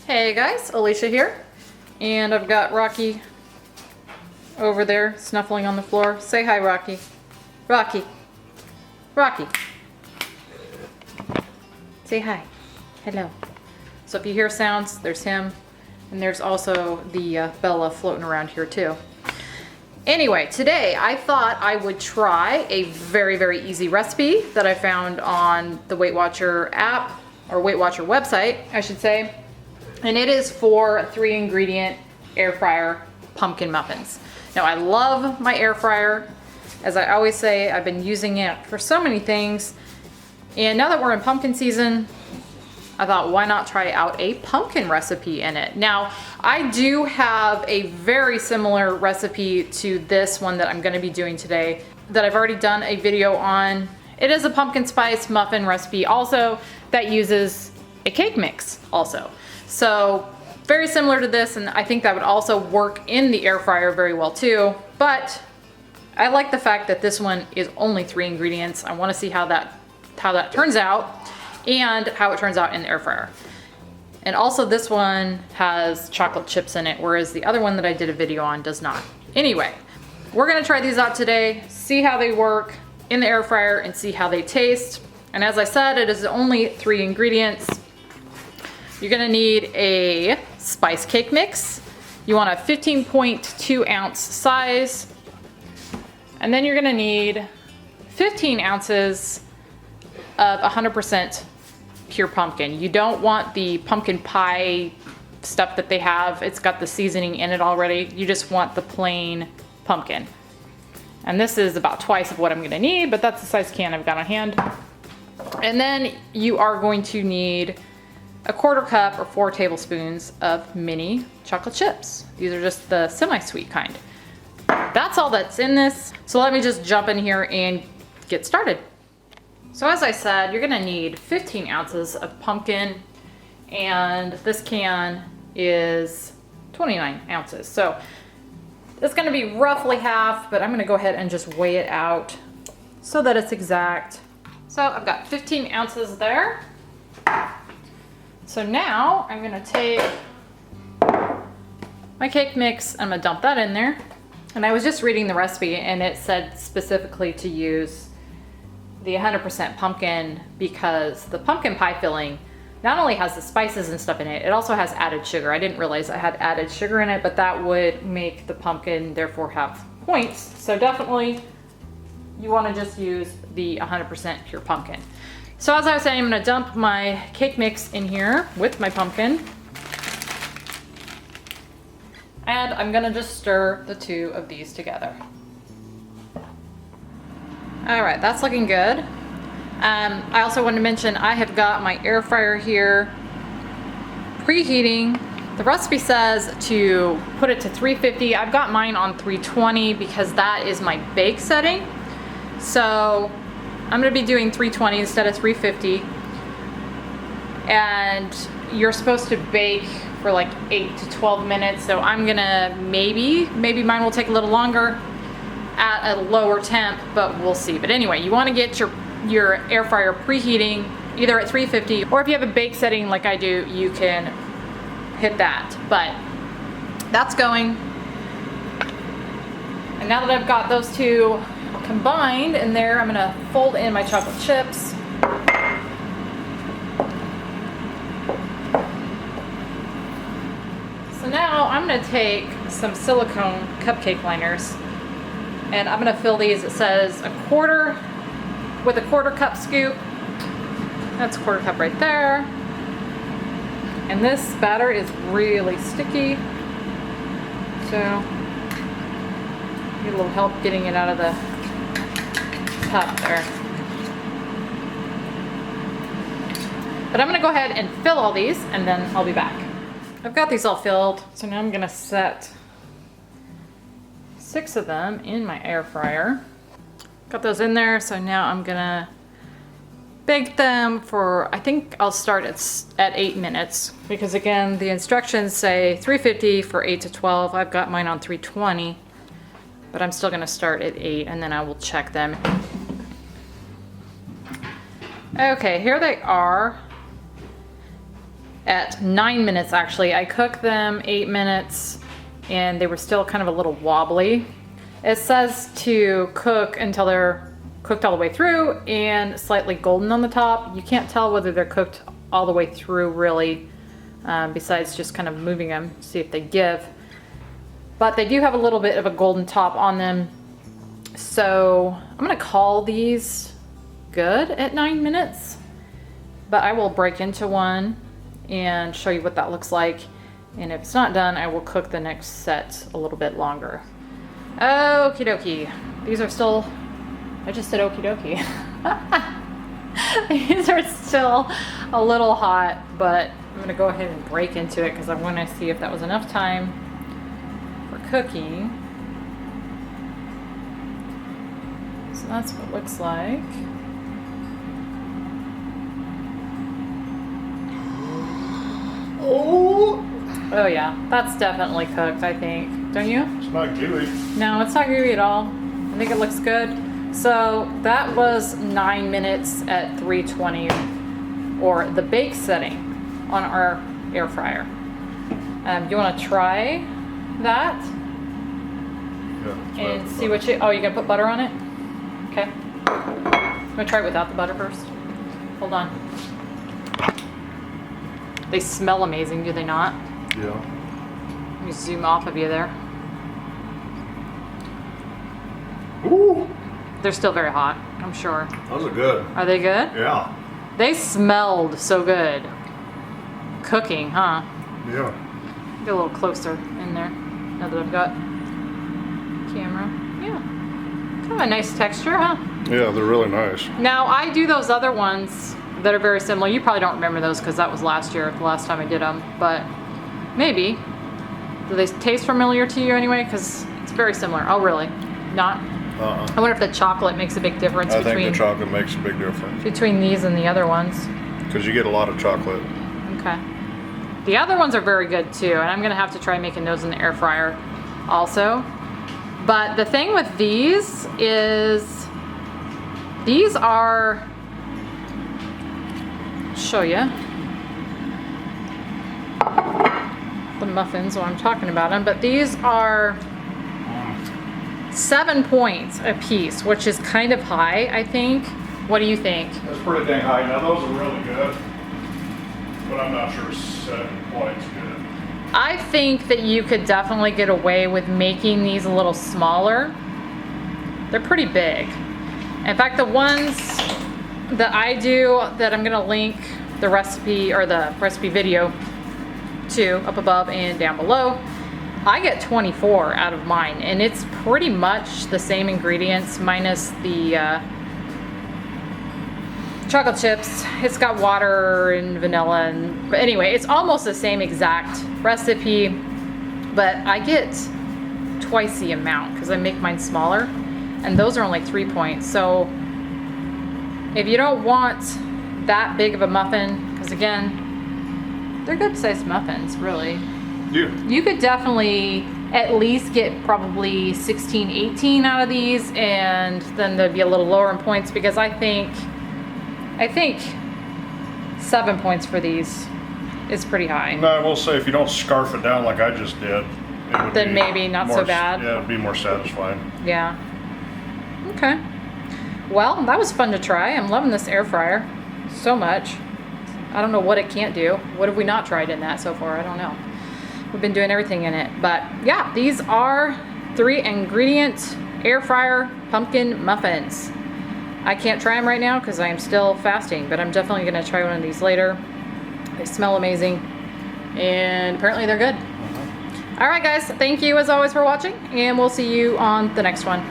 Hey guys, Alicia here, and I've got Rocky over there snuffling on the floor. Say hi, Rocky. Rocky. Rocky. Say hi. Hello. So if you hear sounds, there's him, and there's also the Bella floating around here too. Anyway, today I thought I would try a very, very easy recipe that I found on the Weight Watcher app, or Weight Watcher website, I should say. And it is for 3-ingredient air fryer pumpkin muffins. Now I love my air fryer. As I always say, I've been using it for so many things. And now that we're in pumpkin season, I thought, why not try out a pumpkin recipe in it? Now, I do have a very similar recipe to this one that I'm gonna be doing today that I've already done a video on. It is a pumpkin spice muffin recipe also that uses a cake mix also. So very similar to this, and I think that would also work in the air fryer very well too. But I like the fact that this one is only 3 ingredients. I want to see how that turns out and how it turns out in the air fryer. And also this one has chocolate chips in it, whereas the other one that I did a video on does not. Anyway, we're gonna try these out today, see how they work in the air fryer and see how they taste. And as I said, it is only 3 ingredients. You're gonna need a spice cake mix. You want a 15.2 ounce size. And then you're gonna need 15 ounces of 100% pure pumpkin. You don't want the pumpkin pie stuff that they have. It's got the seasoning in it already. You just want the plain pumpkin. And this is about twice of what I'm gonna need, but that's the size can I've got on hand. And then you are going to need a 1/4 cup or 4 tablespoons of mini chocolate chips. These are just the semi-sweet kind. That's all that's in this. So let me just jump in here and get started. So as I said, you're gonna need 15 ounces of pumpkin, and this can is 29 ounces. So it's gonna be roughly half, but I'm gonna go ahead and just weigh it out so that it's exact. So I've got 15 ounces there. So now I'm gonna take my cake mix, I'm gonna dump that in there. And I was just reading the recipe and it said specifically to use the 100% pumpkin because the pumpkin pie filling not only has the spices and stuff in it, it also has added sugar. I didn't realize I had added sugar in it, but that would make the pumpkin therefore have points. So definitely you wanna just use the 100% pure pumpkin. So as I was saying, I'm gonna dump my cake mix in here with my pumpkin. And I'm gonna just stir the 2 of these together. All right, that's looking good. I also want to mention I have got my air fryer here preheating. The recipe says to put it to 350. I've got mine on 320 because that is my bake setting. So I'm gonna be doing 320 instead of 350. And you're supposed to bake for like 8 to 12 minutes. So I'm gonna maybe mine will take a little longer at a lower temp, but we'll see. But anyway, you wanna get your air fryer preheating either at 350, or if you have a bake setting like I do, you can hit that. But that's going. And now that I've got those 2 combined in there, I'm gonna fold in my chocolate chips. So now I'm gonna take some silicone cupcake liners and I'm gonna fill these. It says with a 1/4 cup scoop. That's a 1/4 cup right there. And this batter is really sticky. So need a little help getting it out of the cup there. But I'm gonna go ahead and fill all these and then I'll be back. I've got these all filled, so now I'm gonna set 6 of them in my air fryer. Got those in there, so now I'm gonna bake them for, I think I'll start at 8 minutes, because again, the instructions say 350 for 8 to 12. I've got mine on 320, but I'm still gonna start at 8 and then I will check them. Okay, here they are. at 9 minutes actually. I cooked them 8 minutes and they were still kind of a little wobbly. It says to cook until they're cooked all the way through and slightly golden on the top. You can't tell whether they're cooked all the way through really, besides just kind of moving them, see if they give. But they do have a little bit of a golden top on them. So I'm gonna call these good at 9 minutes, but I will break into one and show you what that looks like. And if it's not done, I will cook the next set a little bit longer. Okie dokie. These are still, I just said okie dokie. These are still a little hot, but I'm gonna go ahead and break into it because I want to see if that was enough time for cooking. So that's what it looks like. Oh yeah, that's definitely cooked, I think. Don't you? It's not gooey. No, it's not gooey at all. I think it looks good. So that was 9 minutes at 320, or the bake setting on our air fryer. You want to try that? Yeah, And see what you, oh, you're gonna put butter on it? Okay. I'm gonna try it without the butter first. Hold on. They smell amazing, do they not? Yeah. Let me zoom off of you there. Ooh, They're still very hot, I'm sure. those are good. Are they good? Yeah. They smelled so good. Cooking, huh? Yeah. Get a little closer in there, now that I've got camera. Yeah. Kind of a nice texture, huh? Yeah, they're really nice. Now, I do those other ones that are very similar. You probably don't remember those because that was last year, the last time I did them, but maybe. Do they taste familiar to you anyway? Because it's very similar. Oh, really? Not? I wonder if the chocolate makes a big difference I between think the chocolate makes a big difference. between these and the other ones. Because you get a lot of chocolate. Okay. The other ones are very good too, and I'm gonna have to try making those in the air fryer also. But the thing with these is, these are, show you the muffins while I'm talking about them, but these are 7 points a piece, which is kind of high, I think. What do you think? That's pretty dang high. Now those are really good, but I'm not sure 7 points good. I think that you could definitely get away with making these a little smaller. They're pretty big. In fact, the ones that I do, that I'm gonna link the recipe or the recipe video to up above and down below, I get 24 out of mine, and it's pretty much the same ingredients minus the chocolate chips. It's got water and vanilla, and but anyway, it's almost the same exact recipe, but I get twice the amount because I make mine smaller, and those are only 3 points. So if you don't want that big of a muffin, because again, they're good sized muffins, really. Yeah. You could definitely at least get probably 16, 18 out of these, and then they'd be a little lower in points because I think 7 points for these is pretty high. No, I will say if you don't scarf it down like I just did, it would Then be maybe not so more, bad. Yeah, it'd be more satisfying. Yeah. Okay. Well, that was fun to try. I'm loving this air fryer so much. I don't know what it can't do. What have we not tried in that so far? I don't know. We've been doing everything in it. But yeah, these are 3 ingredient air fryer pumpkin muffins. I can't try them right now because I am still fasting, but I'm definitely gonna try one of these later. They smell amazing, and apparently they're good. All right, guys, thank you as always for watching, and we'll see you on the next one.